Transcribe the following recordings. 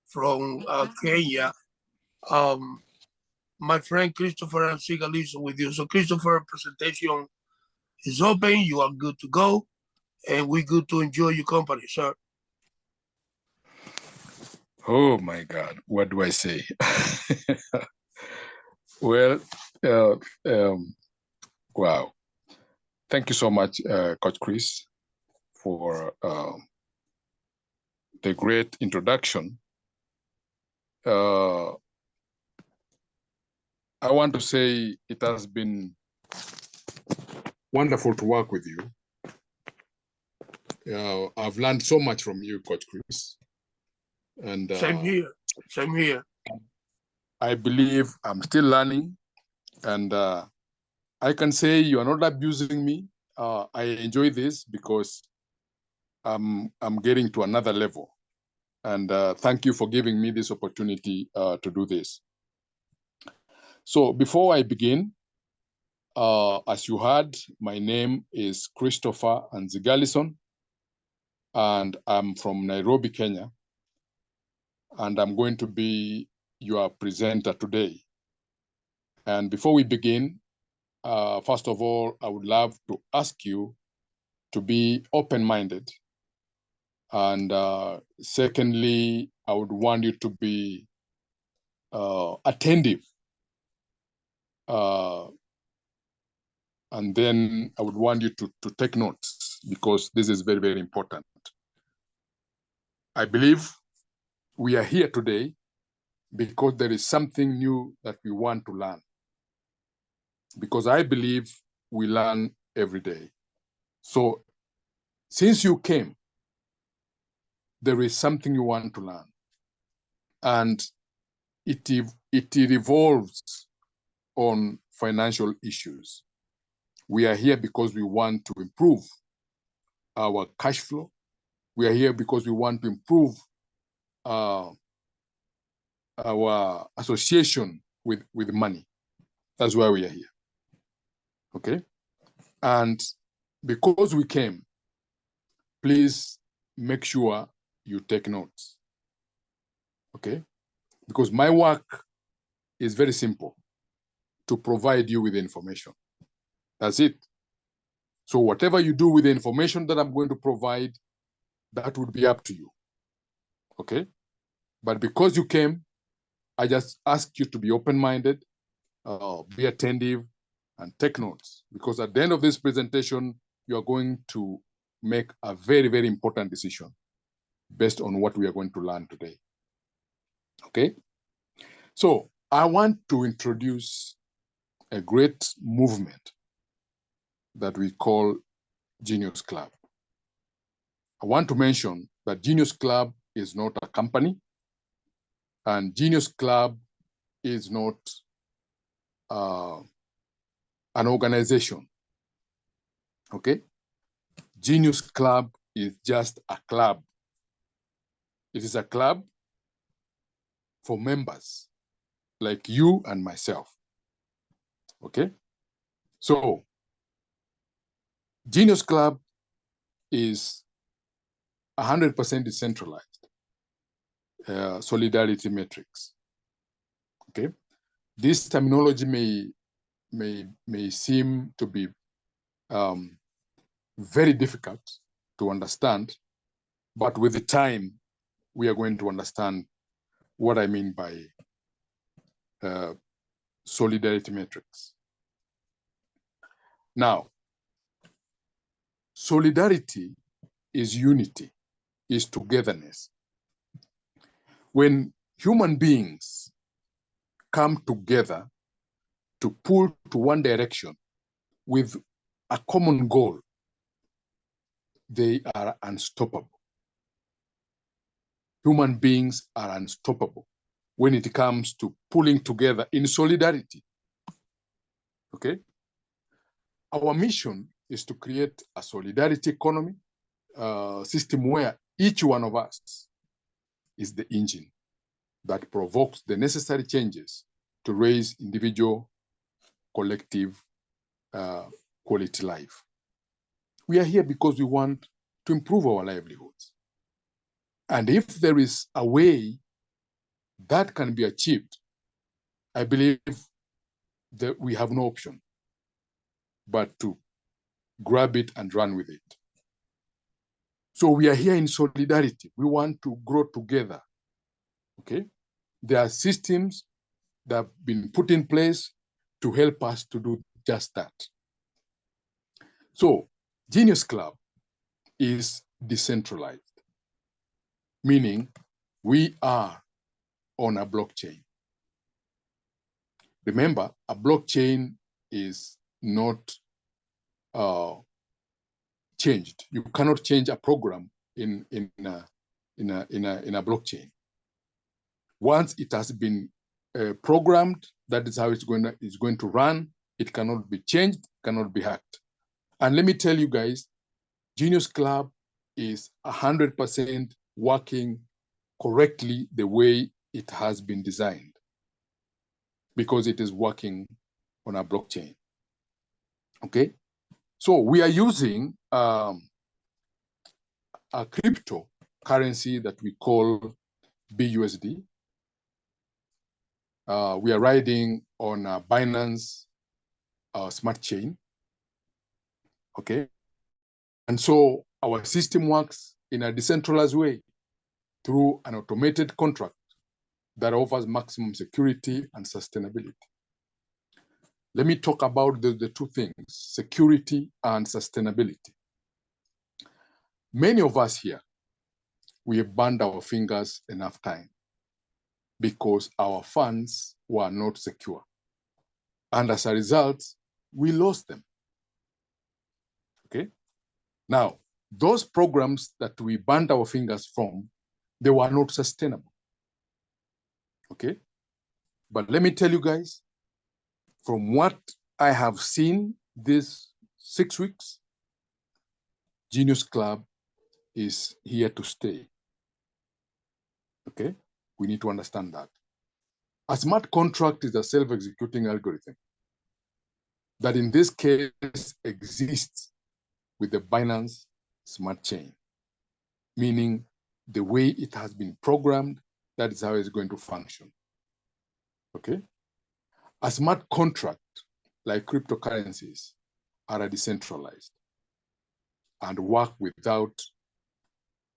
from Kenya. Um, my friend Christopher Anzigalison with you. So Christopher, presentation is open. You are good to go, and we're good to enjoy your company, sir. Oh my God, what do I say? Well, uh, um, wow. Thank you so much, Coach Chris, for the great introduction. I want to say it has been wonderful to work with you. I've learned so much from you, Coach Chris. And Same here. Same here. I believe I'm still learning, and I can say you are not abusing me. I enjoy this because I'm getting to another level. And thank you for giving me this opportunity to do this. So before I begin, as you heard, my name is Christopher Anzigalison, and I'm from Nairobi, Kenya. And I'm going to be your presenter today. And before we begin, first of all, I would love to ask you to be open-minded. And secondly, I would want you to be attentive. And then I would want you to take notes, because this is very, very important. I believe we are here today because there is something new that we want to learn. Because I believe we learn every day. So since you came, there is something you want to learn. And it revolves on financial issues. We are here because we want to improve our cash flow. We are here because we want to improve our association with money. That's why we are here. Okay? And because we came, please make sure you take notes. Okay? Because my work is very simple: to provide you with information. That's it. So whatever you do with the information that I'm going to provide, that would be up to you. Okay? But because you came, I just ask you to be open-minded, be attentive, and take notes. Because at the end of this presentation, you are going to make a very, very important decision based on what we are going to learn today. Okay? So I want to introduce a great movement that we call Genius Club. I want to mention that Genius Club is not a company, and Genius Club is not an organization. Okay? Genius Club is just a club. It is a club for members like you and myself. Okay? So, Genius Club is 100% decentralized solidarity matrix. Okay? This terminology may seem to be very difficult to understand, but with the time, we are going to understand what I mean by solidarity matrix. Now, solidarity is unity, is togetherness. When human beings come together to pull to one direction with a common goal, they are unstoppable. Human beings are unstoppable when it comes to pulling together in solidarity. Okay? Our mission is to create a solidarity economy system where each one of us is the engine that provokes the necessary changes to raise individual, collective quality life. We are here because we want to improve our livelihoods. And if there is a way that can be achieved, I believe that we have no option but to grab it and run with it. So we are here in solidarity. We want to grow together. Okay? There are systems that have been put in place to help us to do just that. So Genius Club is decentralized, meaning we are on a blockchain. Remember, a blockchain is not changed. You cannot change a program in a blockchain. Once it has been programmed, that is how it's going to run. It cannot be changed, cannot be hacked. And let me tell you guys, Genius Club is 100% working correctly the way it has been designed, because it is working on a blockchain. Okay, so we are using a cryptocurrency that we call BUSD. We are riding on Binance smart chain. Okay, and so our system works in a decentralized way through an automated contract that offers maximum security and sustainability. Let me talk about the two things, security and sustainability. Many of us here, we have burned our fingers enough time because our funds were not secure. And as a result, we lost them. Okay? Now, those programs that we burned our fingers from, they were not sustainable. Okay? But let me tell you guys, from what I have seen these 6 weeks, Genius Club is here to stay. Okay? We need to understand that. A smart contract is a self-executing algorithm that in this case exists with the Binance smart chain, meaning the way it has been programmed, that is how it's going to function. Okay? A smart contract, like cryptocurrencies, are decentralized and work without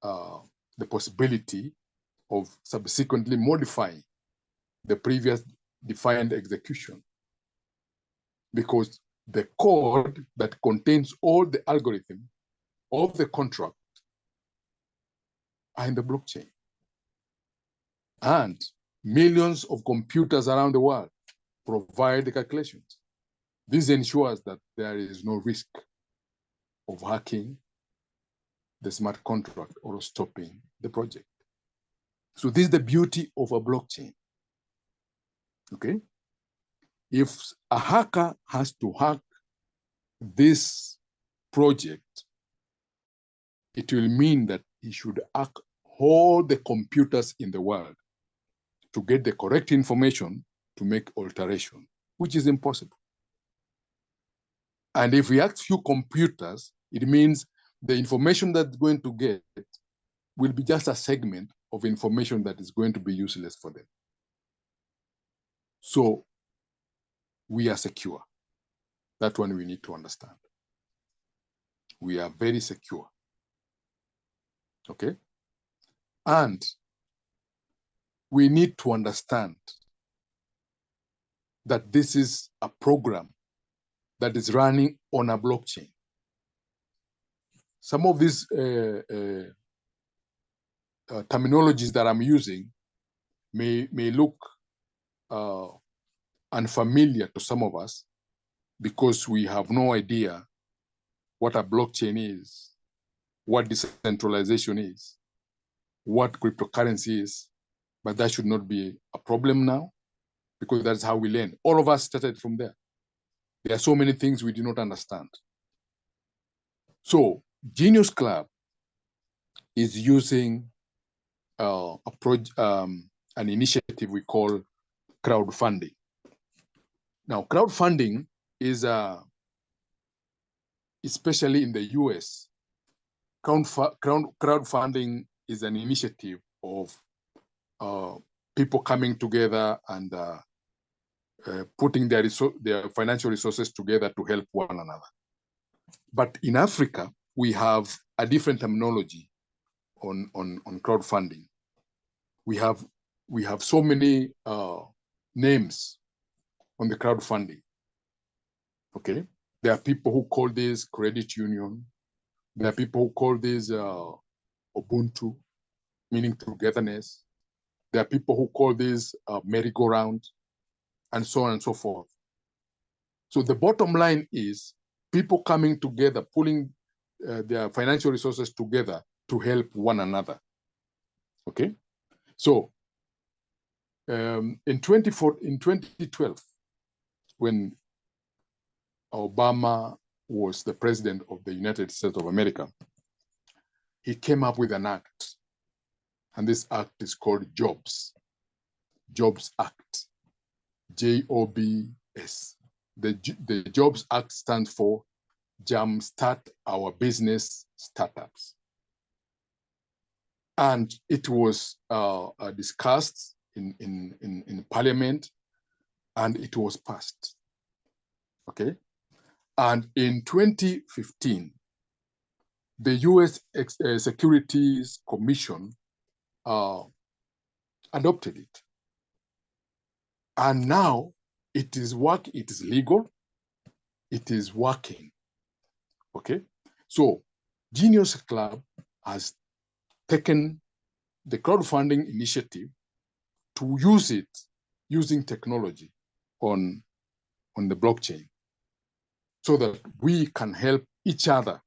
the possibility of subsequently modifying the previous defined execution, because the code that contains all the algorithm of the contract are in the blockchain. And millions of computers around the world provide the calculations. This ensures that there is no risk of hacking the smart contract or stopping the project. So this is the beauty of a blockchain. Okay? If a hacker has to hack this project, it will mean that he should hack all the computers in the world to get the correct information to make alteration, which is impossible. And if we hack few computers, it means the information that's going to get will be just a segment of information that is going to be useless for them. So we are secure. That one we need to understand. We are very secure. Okay? And we need to understand that this is a program that is running on a blockchain. Some of these terminologies that I'm using may look unfamiliar to some of us because we have no idea what a blockchain is, what decentralization is, what cryptocurrency is, but that should not be a problem now because that's how we learn. All of us started from there. There are so many things we do not understand. So Genius Club is using an initiative we call crowdfunding. Now, crowdfunding is, especially in the US, crowdfunding is an initiative of people coming together and putting their financial resources together to help one another. But in Africa, we have a different terminology on crowdfunding. We have so many names on the crowdfunding. Okay, there are people who call this credit union. There are people who call this Ubuntu, meaning togetherness. There are people who call this merry-go-round, and so on and so forth. So the bottom line is people coming together, pulling their financial resources together to help one another. Okay, so in 2012, when Obama was the president of the United States of America, he came up with an act, and this act is called Jobs Act, JOBS. The Jobs Act stands for Jumpstart Our Business Startups. And it was discussed in Parliament, and it was passed. Okay. And in 2015, the US Securities Commission adopted it. And now it is legal, it is working. Okay. So Genius Club has taken the crowdfunding initiative to use it using technology on the blockchain, so that we can help each other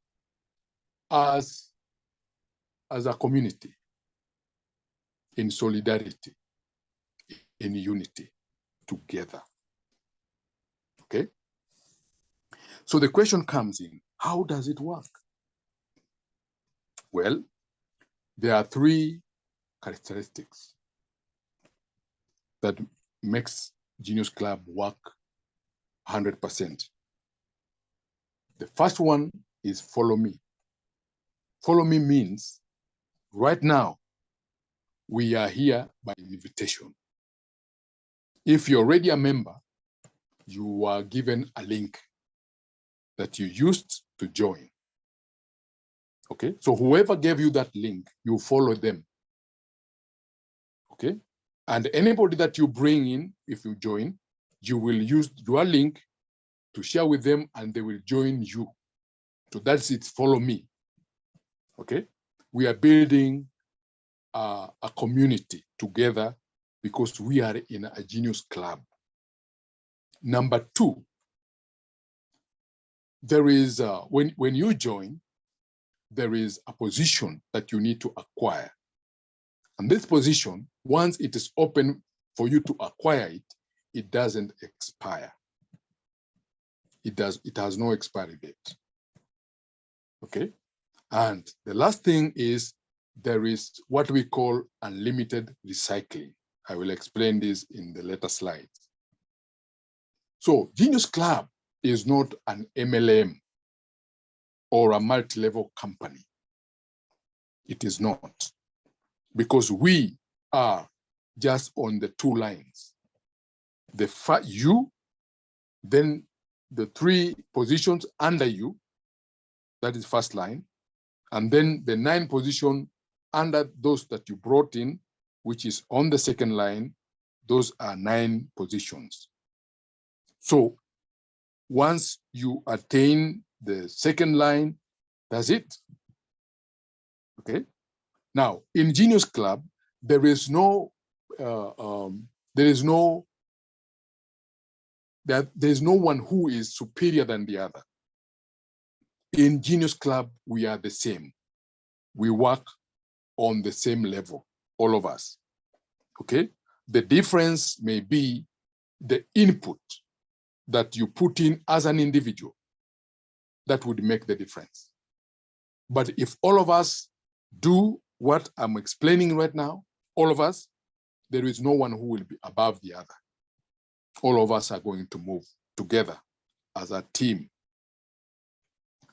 as a community, in solidarity, in unity, together. Okay? So the question comes in, how does it work? Well, there are three characteristics that makes Genius Club work 100%. The first one is follow me. Follow me means right now we are here by invitation. If you're already a member, you are given a link that you used to join. Okay, so whoever gave you that link, you follow them. Okay, and anybody that you bring in, if you join, you will use your link to share with them, and they will join you. So that's it, follow me. Okay, we are building a community together because we are in a Genius Club. Number two, there is, when you join, there is a position that you need to acquire. And this position, once it is open for you to acquire it, it doesn't expire. It has no expiry date. Okay? And the last thing is there is what we call unlimited recycling. I will explain this in the later slides. So Genius Club is not an MLM or a multi-level company. It is not, because we are just on the two lines. You, then the three positions under you, that is first line, and then the 9 positions under those that you brought in, which is on the second line, those are 9 positions. So once you attain the second line, that's it. Okay. Now in Genius Club, there is no one who is superior than the other. In Genius Club, we are the same. We work on the same level, all of us. Okay. The difference may be the input that you put in as an individual. That would make the difference. But if all of us do what I'm explaining right now, all of us, there is no one who will be above the other. All of us are going to move together as a team.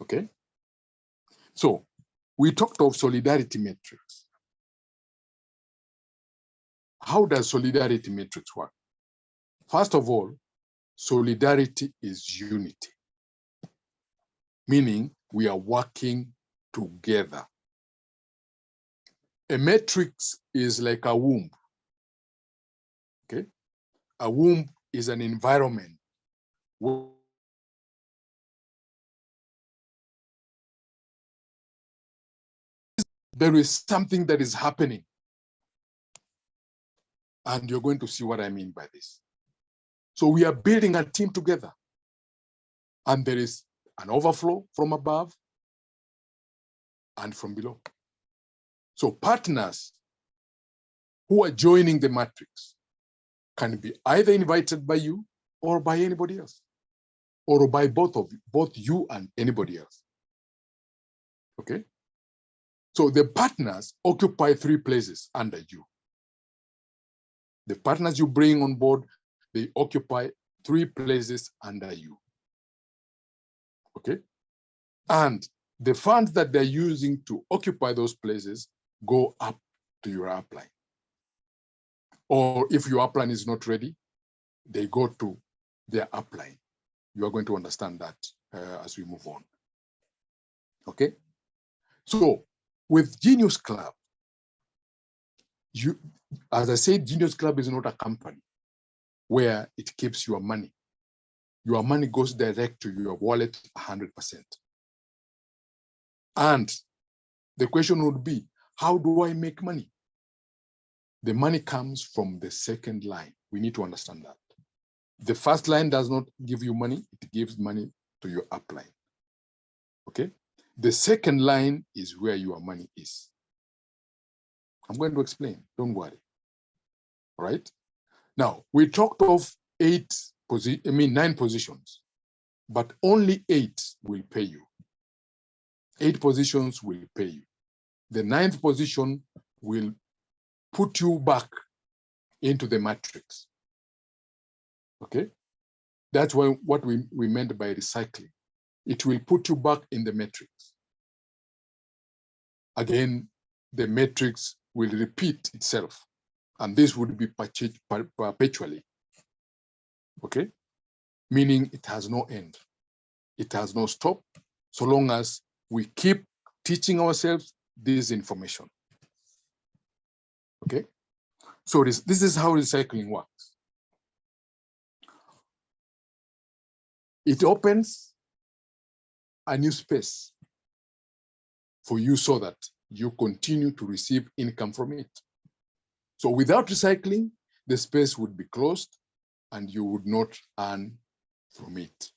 Okay? So we talked of solidarity metrics. how does solidarity matrix work? First of all, solidarity is unity, meaning we are working together. A matrix is like a womb, okay? A womb is an environment where there is something that is happening. And you're going to see what I mean by this. So we are building a team together. And there is an overflow from above and from below. So partners who are joining the matrix can be either invited by you or by anybody else, or by both of you, both you and anybody else. Okay? So the partners occupy 3 places under you. The partners you bring on board, they occupy 3 places under you. Okay? And the funds that they're using to occupy those places go up to your upline. Or if your upline is not ready, they go to their upline. You are going to understand that as we move on. Okay? So with Genius Club, as I said, Genius Club is not a company where it keeps your money. Your money goes direct to your wallet 100%. And the question would be, how do I make money? The money comes from the second line. We need to understand that. The first line does not give you money, it gives money to your upline. Okay? The second line is where your money is. I'm going to explain, don't worry. All right? Now, we talked of 9 positions, but only 8 will pay you. 8 positions will pay you. The 9th position will put you back into the matrix. Okay? That's what we meant by recycling. It will put you back in the matrix. Again, the matrix will repeat itself, and this would be perpetually. Okay? Meaning it has no end. It has no stop, so long as we keep teaching ourselves this information. Okay? So this is how recycling works. It opens a new space for you so that you continue to receive income from it. So without recycling, the space would be closed and you would not earn from it.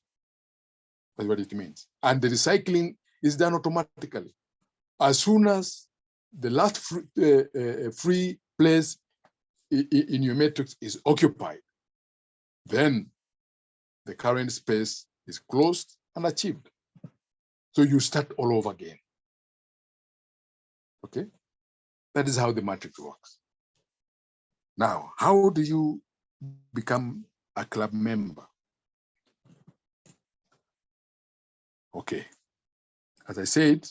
That's what it means. And the recycling is done automatically. As soon as the last free place in your matrix is occupied, then the current space is closed and achieved. So you start all over again. Okay? That is how the matrix works. Now, how do you become a club member? Okay. As I said,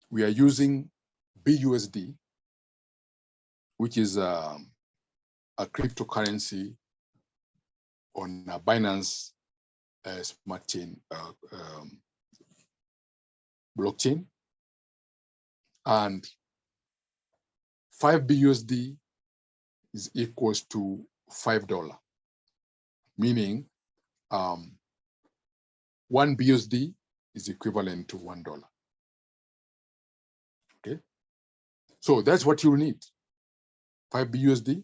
we are using BUSD, which is a cryptocurrency on a Binance Smart Chain blockchain. And 5 BUSD is equals to $5, meaning 1 BUSD is equivalent to $1. Okay, so that's what you need, 5 BUSD,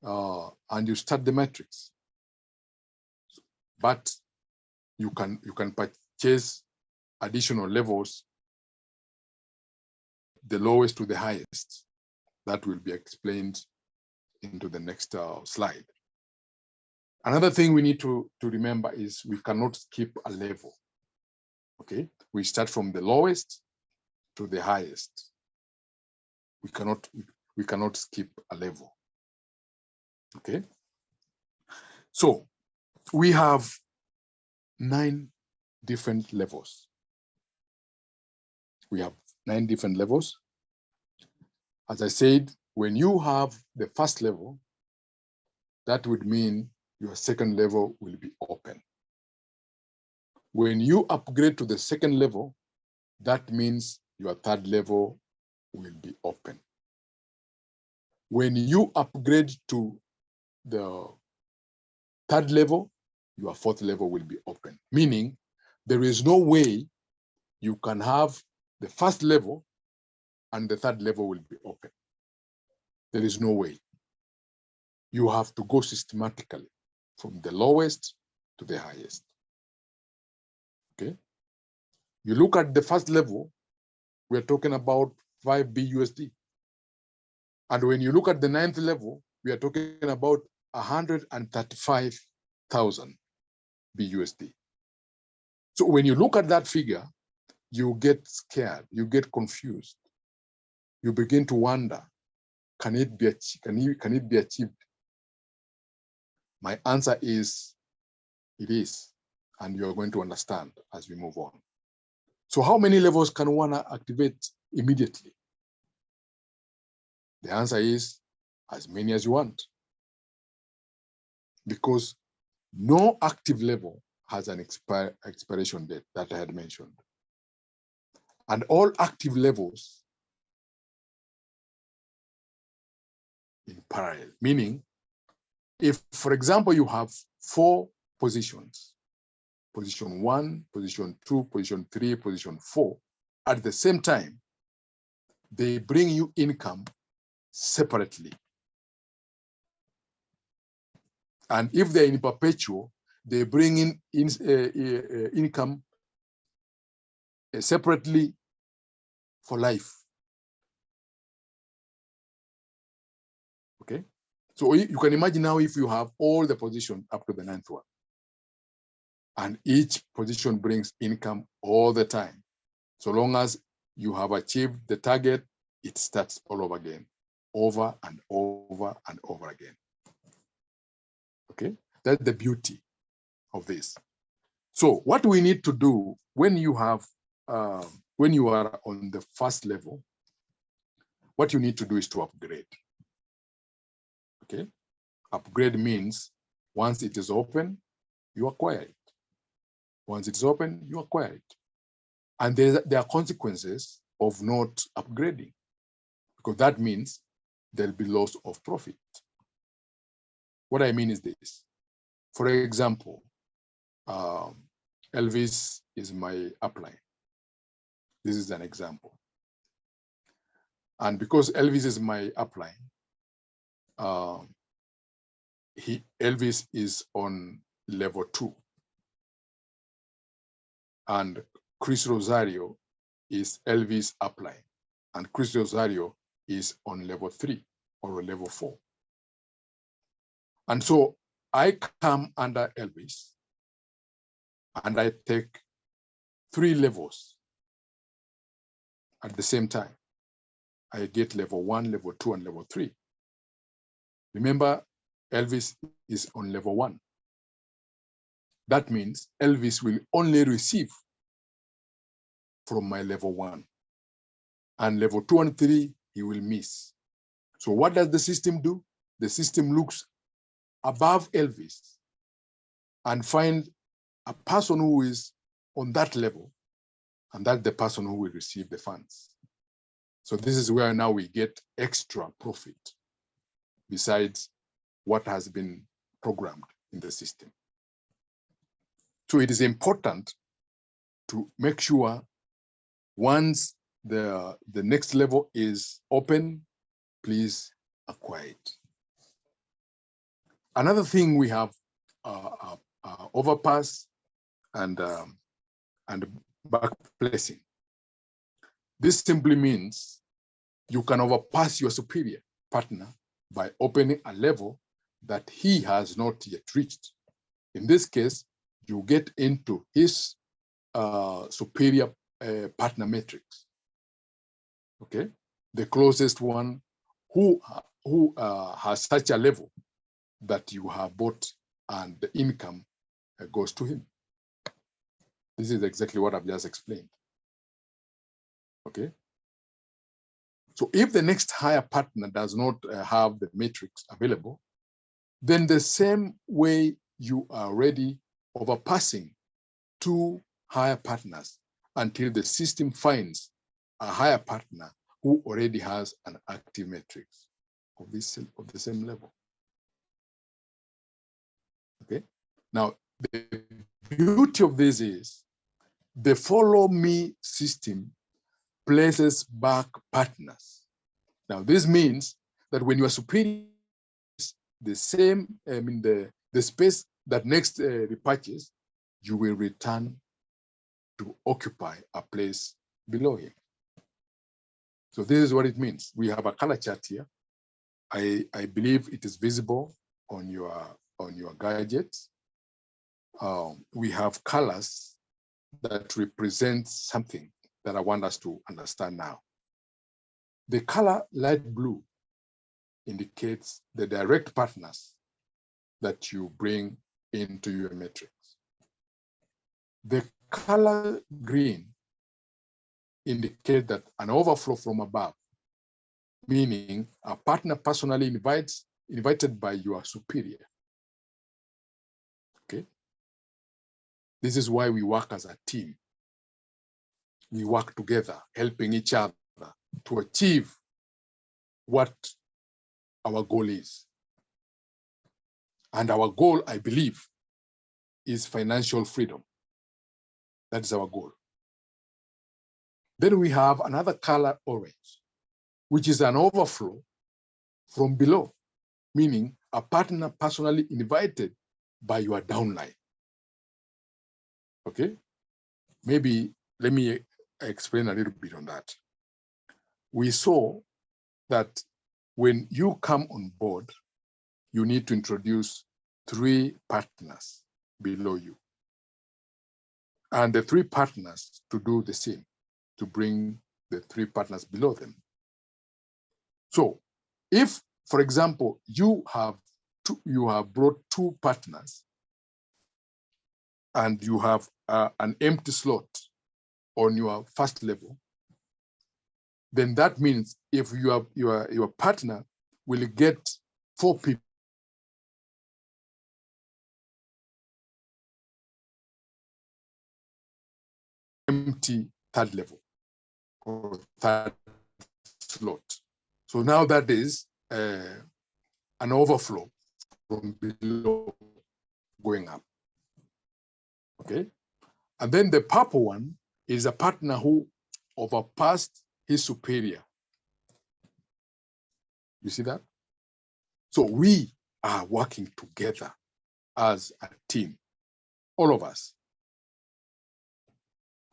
and you start the matrix. But you can purchase additional levels, the lowest to the highest. That will be explained into the next slide. Another thing we need to remember is we cannot skip a level. Okay, we start from the lowest to the highest. We cannot skip a level. Okay, so we have 9 different levels. We have 9 different levels. As I said, when you have the first level, that would mean your second level will be open. When you upgrade to the second level, that means your third level will be open. When you upgrade to the third level, your fourth level will be open. Meaning, there is no way you can have the first level and the third level will be open. There is no way. You have to go systematically from the lowest to the highest. Okay? You look at the first level, we're talking about 5 BUSD. And when you look at the ninth level, we are talking about 135,000 BUSD. So when you look at that figure, you get scared, you get confused. You begin to wonder, can it be achieved? My answer is, it is. And you're going to understand as we move on. So how many levels can one activate immediately? The answer is as many as you want. Because no active level has an expiration date that I had mentioned. And all active levels in parallel, meaning if, for example, you have 4 positions, position 1, position 2, position 3, position 4, at the same time, they bring you income separately. And if they're in perpetual, they bring in income separately for life. Okay? So you can imagine now if you have all the positions up to the 9th one, and each position brings income all the time. So long as you have achieved the target, it starts all over again, over and over and over again. Okay? That's the beauty of this. So what we need to do when you have, when you are on the first level, what you need to do is to upgrade. Okay? Upgrade means once it is open, you acquire it. Once it's open, you acquire it. And there are consequences of not upgrading, because that means there'll be loss of profit. What I mean is this. For example, Elvis is my upline. This is an example. And because Elvis is my upline, Elvis is on level 2. And Chris Rosario is Elvis upline. And Chris Rosario is on level 3 or level 4. And so I come under Elvis and I take 3 levels at the same time. I get level 1, level 2, and level 3. Remember, Elvis is on level 1. That means Elvis will only receive from my level 1. And level 2 and 3, he will miss. So what does the system do? The system looks above Elvis and find a person who is on that level, and that's the person who will receive the funds. So this is where now we get extra profit besides what has been programmed in the system. So it is important to make sure once the next level is open, please acquire it. Another thing we have overpass and back placing. This simply means you can overpass your superior partner by opening a level that he has not yet reached. In this case, you get into his superior partner matrix. Okay, the closest one who has such a level that you have bought, and the income goes to him. This is exactly what I've just explained. Okay. So if the next higher partner does not have the matrix available, then the same way you are already overpassing two higher partners until the system finds a higher partner who already has an active matrix of the same level. Okay. Now, the beauty of this is the follow me system places back partners. Now, this means that when you are superior, the same, the space that next repurchase, you will return to occupy a place below him. So this is what it means. We have a color chart here. I believe it is visible on your gadget. We have colors that represent something that I want us to understand now. The color light blue indicates the direct partners that you bring into your matrix. The color green indicates that an overflow from above, meaning a partner personally invited by your superior. Okay. This is why we work as a team. We work together, helping each other to achieve what our goal is. And our goal, I believe, is financial freedom. That is our goal. Then we have another color, orange, which is an overflow from below, meaning a partner personally invited by your downline. Okay? Maybe let me explain a little bit on that. We saw that when you come on board, you need to introduce 3 partners below you. And the 3 partners to do the same, to bring the 3 partners below them. So if, for example, you have brought 2 partners and you have an empty slot on your first level, then that means if your partner will get 4 people empty third level or third slot. So now that is an overflow from below going up. Okay. And then the purple one is a partner who overpassed his superior. You see that? So we are working together as a team, all of us.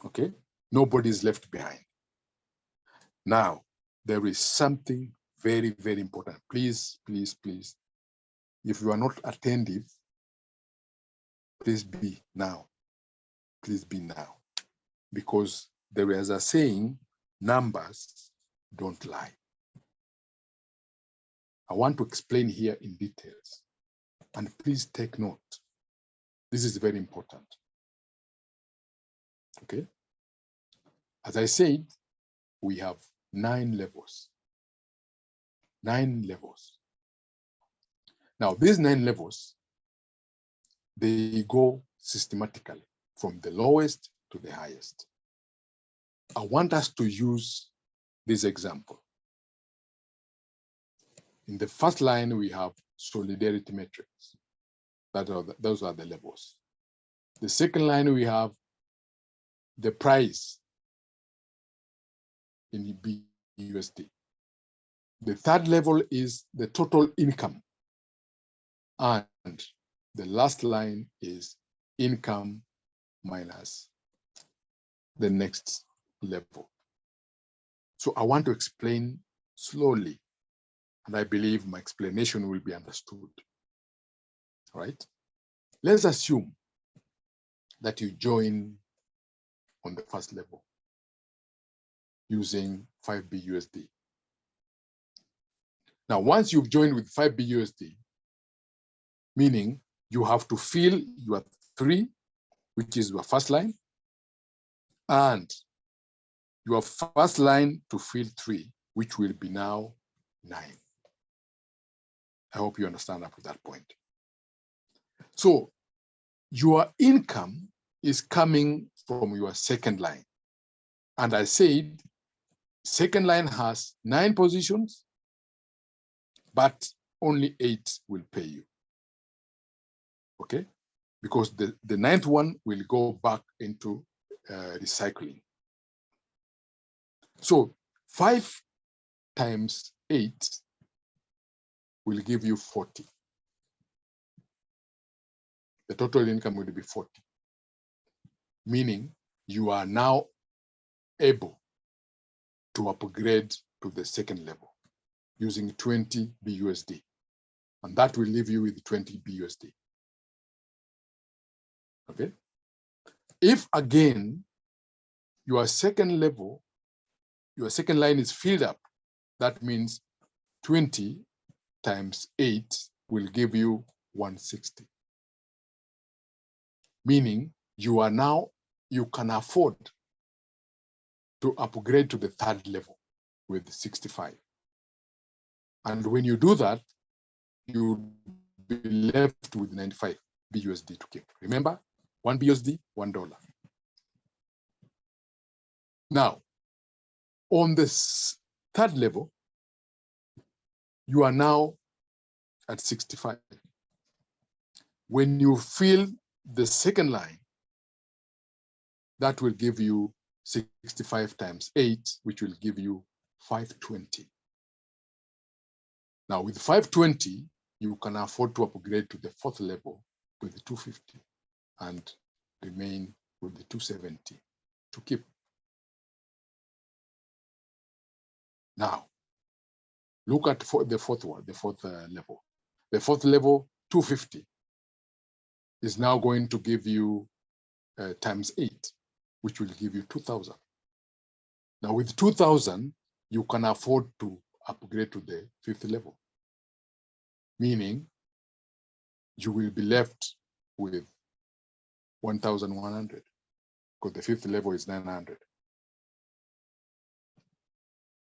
Okay? Nobody is left behind. Now, there is something very, very important. Please, please, please, if you are not attentive, please be now. Please be now. Because there is a saying, numbers don't lie. I want to explain here in details. And please take note. This is very important. Okay? As I said, we have 9 levels. 9 levels. Now, these 9 levels, they go systematically from the lowest to the highest. I want us to use this example. In the first line, we have solidarity metrics. Those are the levels. The second line, we have the price in BUSD. The third level is the total income. And the last line is income minus the next level. So I want to explain slowly, and I believe my explanation will be understood. All right? Let's assume that you join on the first level using 5 BUSD. Now, once you've joined with 5 BUSD, meaning you have to fill your 3, which is your first line, and your first line to fill 3 which will be now 9. I hope you understand up to that point. So your income is coming from your second line. And I said, second line has 9 positions, but only 8 will pay you. Okay? Because the 9th one will go back into recycling. So 5 times 8 will give you 40. The total income will be 40, meaning you are now able to upgrade to the second level using 20 BUSD. And that will leave you with 20 BUSD. Okay? If again, your second level, your second line is filled up, that means 20 times 8 will give you 160. Meaning you are now, you can afford to upgrade to the third level with 65. And when you do that, you'll be left with 95 BUSD to keep. Remember, 1 BUSD, $1. Now, on this third level, you are now at 65. When you fill the second line, that will give you 65 times 8, which will give you 520. Now, with 520, you can afford to upgrade to the fourth level with the 250 and remain with the 270 to keep. Now, look at the fourth one, the fourth level. The fourth level, 250, is now going to give you times 8, which will give you 2,000. Now, with 2,000, you can afford to upgrade to the fifth level, meaning you will be left with 1,100, because the fifth level is 900.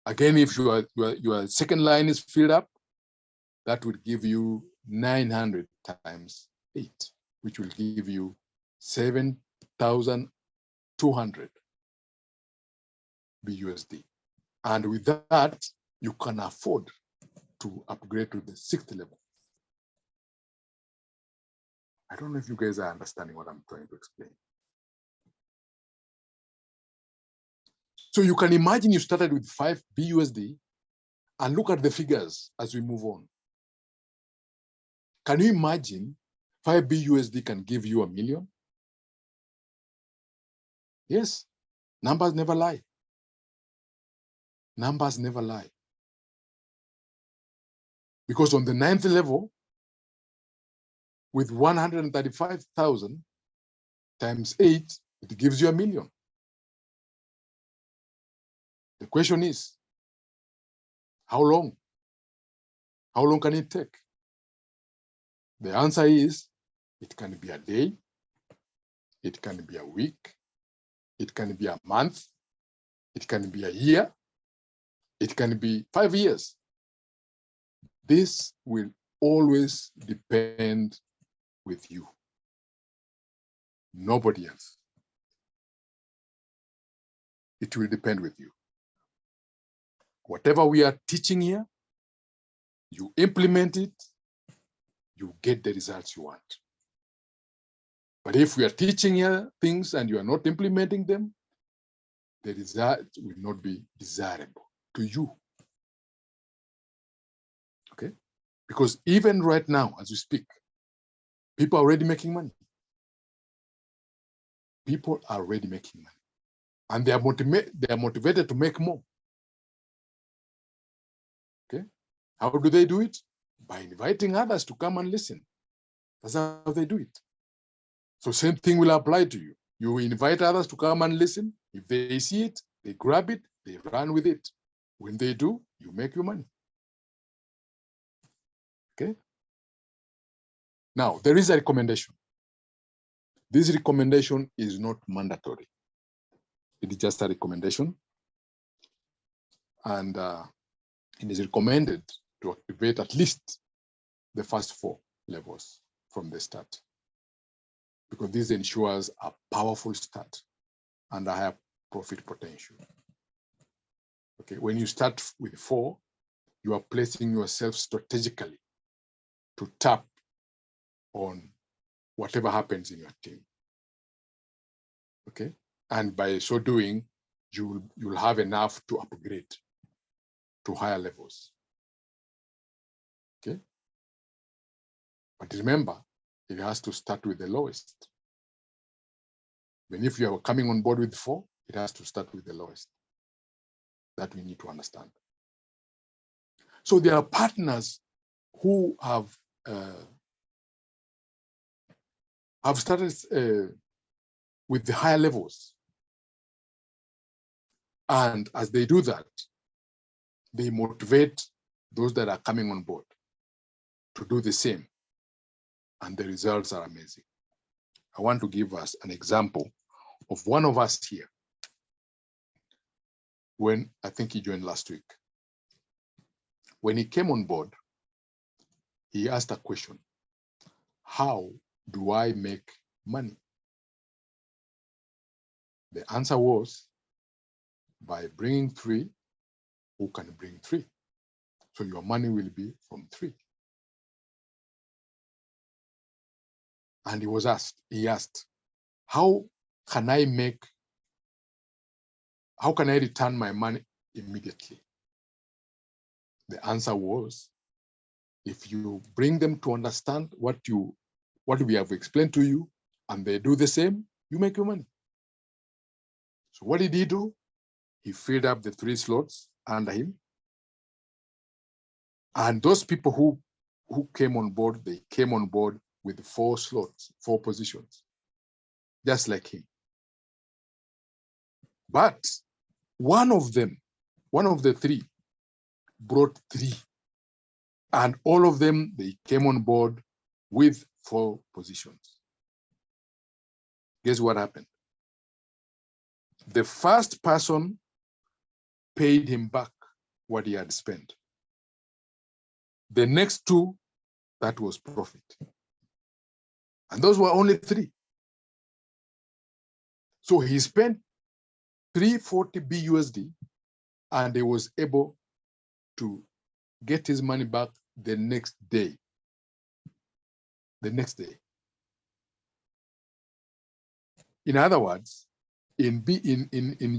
Again, if your second line is filled up, that would give you 900 times 8, which will give you 7,200 BUSD. And with that, you can afford to upgrade to the sixth level. I don't know if you guys are understanding what I'm trying to explain. So you can imagine you started with 5 BUSD and look at the figures as we move on. Can you imagine 5 BUSD can give you $1 million? Yes, numbers never lie. Numbers never lie. Because on the 9th level, with 135,000 times 8, it gives you $1 million. The question is, how long? How long can it take? The answer is, it can be a day, it can be a week, it can be a month, it can be a year, it can be 5 years. This will always depend with you. Nobody else. It will depend with you. Whatever we are teaching here, you implement it, you get the results you want. But if we are teaching here things and you are not implementing them, the result will not be desirable to you. Okay? Because even right now, as we speak, people are already making money. People are already making money. And they are motivated to make more. Okay? How do they do it? By inviting others to come and listen. That's how they do it. So same thing will apply to you. You invite others to come and listen. If they see it, they grab it, they run with it. When they do, you make your money. Okay? Now, there is a recommendation. This recommendation is not mandatory. It is just a recommendation. And it is recommended to activate at least the first 4 levels from the start, because this ensures a powerful start and a higher profit potential. Okay, when you start with 4, you are placing yourself strategically to tap on whatever happens in your team. Okay, and by so doing, you'll have enough to upgrade to higher levels. Okay, but remember, it has to start with the lowest. Even if you are coming on board with 4, it has to start with the lowest. That we need to understand. So there are partners who have started with the higher levels, and as they do that, they motivate those that are coming on board to do the same, and the results are amazing. I want to give us an example of one of us here. When I think he joined last week, when he came on board, he asked a question: how do I make money? The answer was, by bringing 3 who can bring 3. So your money will be from 3. And he asked, how can I return my money immediately? The answer was, if you bring them to understand what we have explained to you, and they do the same, you make your money. So what did he do? He filled up the 3 slots under him. And those people who came on board, they came on board with 4 slots, 4 positions, just like him. But one of the 3, brought 3. And all of them, they came on board with 4 positions. Guess what happened? The first person paid him back what he had spent. The next 2, that was profit. And those were only 3. So he spent 340 BUSD, and he was able to get his money back the next day. The next day. In other words, in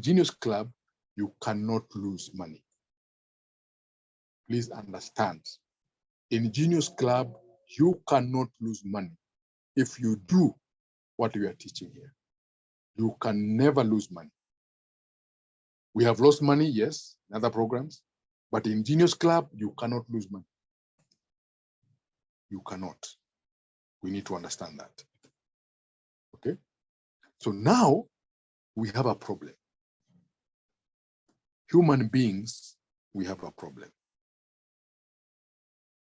Genius Club, you cannot lose money. Please understand. In Genius Club, you cannot lose money if you do what we are teaching here. You can never lose money. We have lost money, yes, in other programs, but in Genius Club, you cannot lose money. You cannot. We need to understand that. Okay? So now we have a problem. Human beings, we have a problem.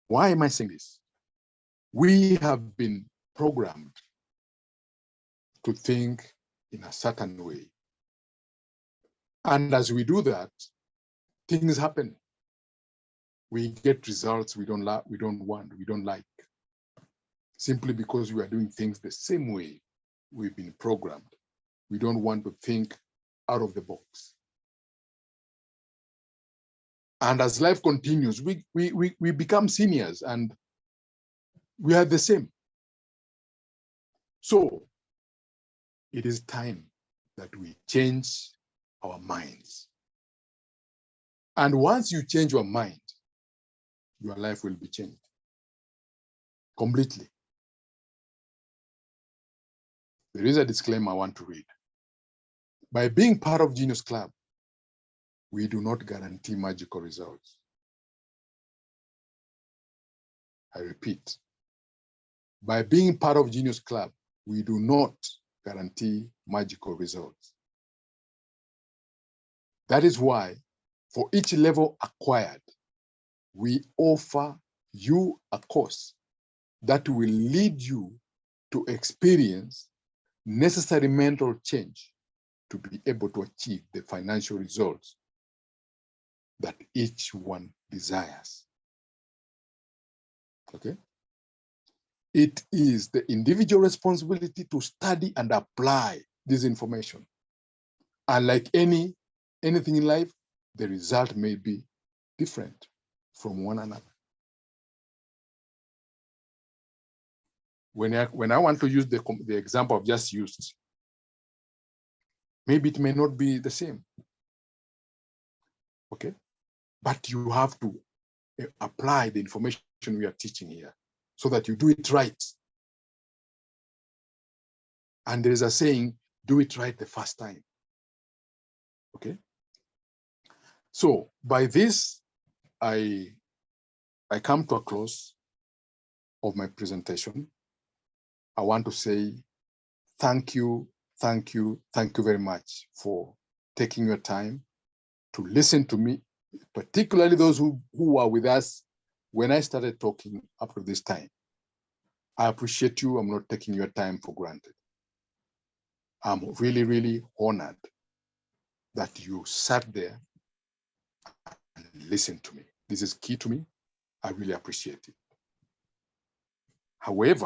Why am I saying this? We have been programmed to think in a certain way. And as we do that, things happen. We get results we don't want, we don't like, simply because we are doing things the same way we've been programmed. We don't want to think out of the box. And as life continues, we become seniors and we are the same. So it is time that we change our minds. And once you change your mind, your life will be changed completely. There is a disclaimer I want to read. By being part of Genius Club, we do not guarantee magical results. I repeat, by being part of Genius Club, we do not guarantee magical results. That is why, for each level acquired, we offer you a course that will lead you to experience necessary mental change to be able to achieve the financial results that each one desires. Okay? It is the individual responsibility to study and apply this information. And like anything in life, the result may be different from one another. When I want to use the example I've just used, maybe it may not be the same. Okay? But you have to apply the information we are teaching here so that you do it right. And there is a saying, do it right the first time. Okay? So by this, I come to a close of my presentation. I want to say thank you very much for taking your time to listen to me, particularly those who are with us when I started talking up to this time. I appreciate you. I'm not taking your time for granted. I'm really, really honored that you sat there and listened to me. This is key to me. I really appreciate it. However,